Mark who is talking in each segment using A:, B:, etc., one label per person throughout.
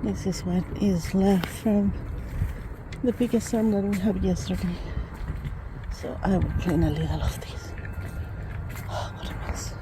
A: This is what is left from the biggest storm that we had yesterday. So I will clean a little of this. Oh, what a mess.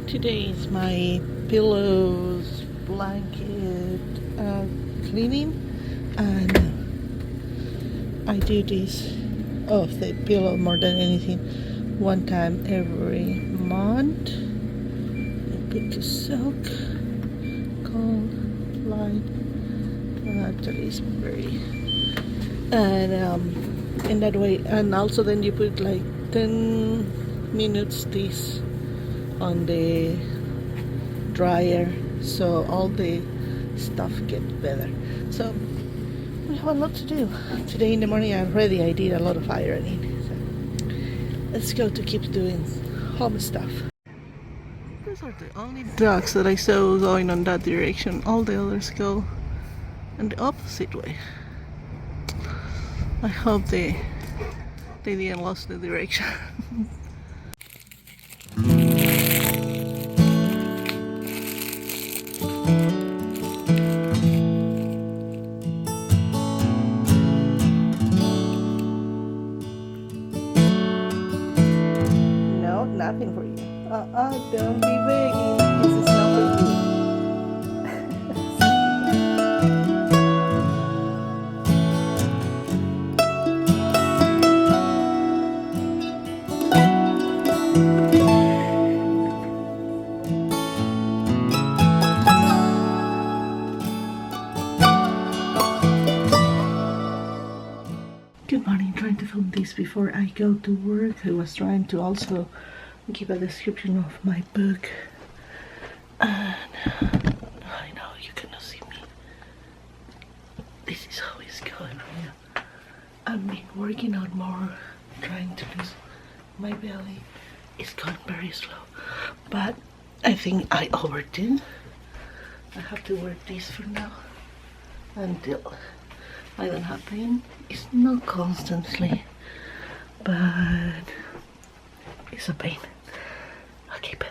A: Today is my pillows, blanket cleaning, and I do this of the pillow more than anything one time every month. I put the soak, cold, light, actually very, and in that way, and also then you put like 10 minutes this on the dryer so all the stuff gets better. So we have a lot to do. Today in the morning I did a lot of ironing. So let's go to keep doing home stuff. Those are the only dogs that I saw going on that direction. All the others go in the opposite way. I hope they didn't lose the direction. Nothing for you. Don't be begging. This is not for you. Good morning. Trying to film this before I go to work. I was trying to also give a description of my book, and I know you cannot see me. This is how it's going right now. I've been working out more, trying to lose my belly. It's going very slow, but I think I overdid. I have to work this for now until I don't have pain. It's not constantly, but it's a pain. Okay, but